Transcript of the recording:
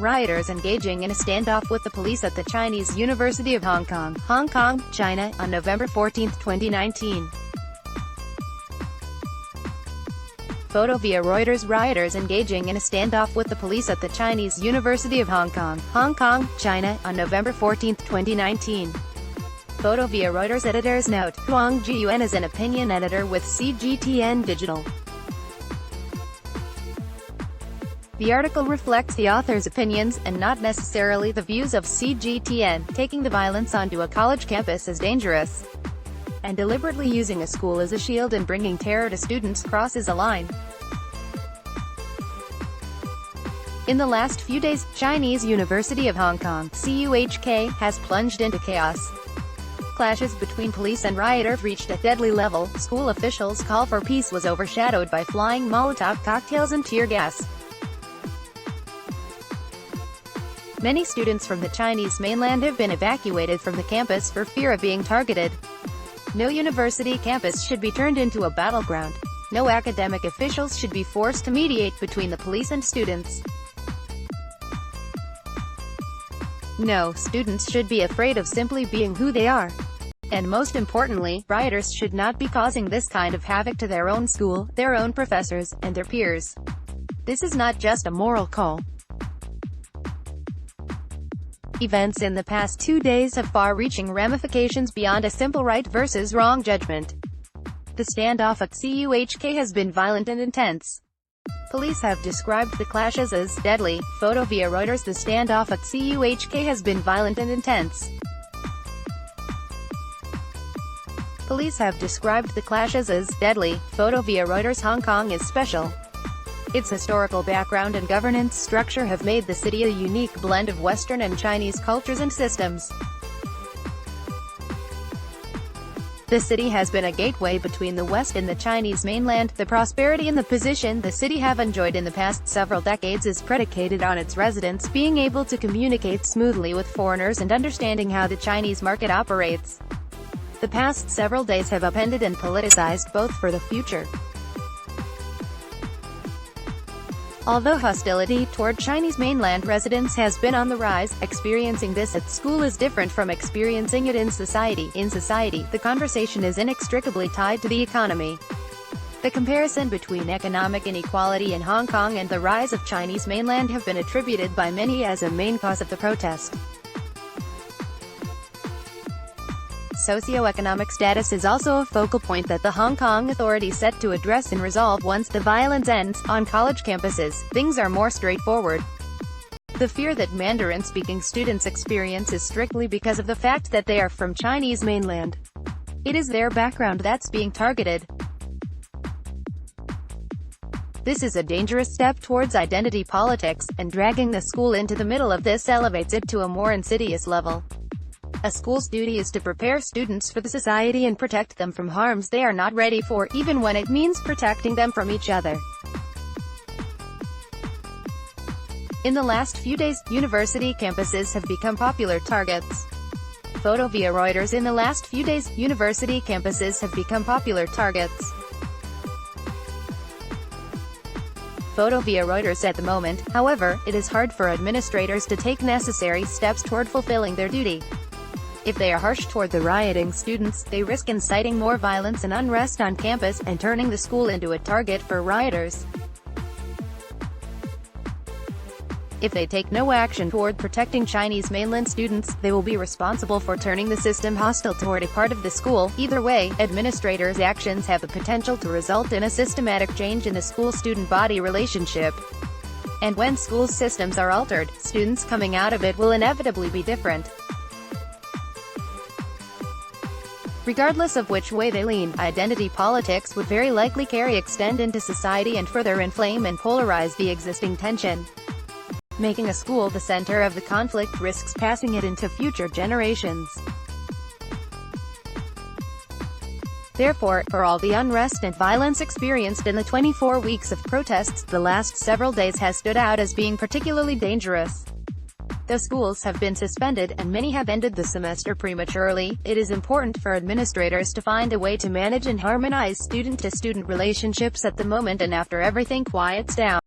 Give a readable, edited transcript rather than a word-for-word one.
Rioters engaging in a standoff with the police at the Chinese University of Hong Kong, China, on November 14, 2019. Photo via Reuters. Rioters engaging in a standoff with the police at the Chinese University of Hong Kong, China, on November 14, 2019. Photo via Reuters. Editor's note: Huang Jiyuan is an opinion editor with CGTN Digital. The article reflects the author's opinions, and not necessarily the views of CGTN. Taking the violence onto a college campus is dangerous, and deliberately using a school as a shield and bringing terror to students crosses a line. In the last few days, Chinese University of Hong Kong (CUHK) has plunged into chaos. Clashes between police and rioters reached a deadly level. School officials' call for peace was overshadowed by flying Molotov cocktails and tear gas. Many students from the Chinese mainland have been evacuated from the campus for fear of being targeted. No university campus should be turned into a battleground. No academic officials should be forced to mediate between the police and students. No students should be afraid of simply being who they are. And most importantly, rioters should not be causing this kind of havoc to their own school, their own professors, and their peers. This is not just a moral call. Events in the past 2 days have far-reaching ramifications beyond a simple right versus wrong judgment. The standoff at CUHK has been violent and intense. Police have described the clashes as deadly. Photo via Reuters. The standoff at CUHK has been violent and intense. Police have described the clashes as deadly. Photo via Reuters. Hong Kong is special. Its historical background and governance structure have made the city a unique blend of Western and Chinese cultures and systems. The city has been a gateway between the West and the Chinese mainland. The prosperity and the position the city have enjoyed in the past several decades is predicated on its residents being able to communicate smoothly with foreigners and understanding how the Chinese market operates. The past several days have upended and politicized both for the future. Although hostility toward Chinese mainland residents has been on the rise, experiencing this at school is different from experiencing it in society. In society, the conversation is inextricably tied to the economy. The comparison between economic inequality in Hong Kong and the rise of Chinese mainland have been attributed by many as a main cause of the protest. Socioeconomic status is also a focal point that the Hong Kong authorities set to address and resolve once the violence ends. On college campuses, things are more straightforward. The fear that Mandarin-speaking students experience is strictly because of the fact that they are from Chinese mainland. It is their background that's being targeted. This is a dangerous step towards identity politics, and dragging the school into the middle of this elevates it to a more insidious level. A school's duty is to prepare students for the society and protect them from harms they are not ready for, even when it means protecting them from each other. In the last few days, university campuses have become popular targets. Photo via Reuters. In the last few days, university campuses have become popular targets. Photo via Reuters. At the moment, however, it is hard for administrators to take necessary steps toward fulfilling their duty. If they are harsh toward the rioting students, they risk inciting more violence and unrest on campus, and turning the school into a target for rioters. If they take no action toward protecting Chinese mainland students, they will be responsible for turning the system hostile toward a part of the school. Either way, administrators' actions have the potential to result in a systematic change in the school-student body relationship. And when school systems are altered, students coming out of it will inevitably be different. Regardless of which way they lean, identity politics would very likely extend into society and further inflame and polarize the existing tension. Making a school the center of the conflict risks passing it into future generations. Therefore, for all the unrest and violence experienced in the 24 weeks of protests, the last several days has stood out as being particularly dangerous. Though schools have been suspended, and many have ended the semester prematurely, it is important for administrators to find a way to manage and harmonize student-to-student relationships at the moment and after everything quiets down.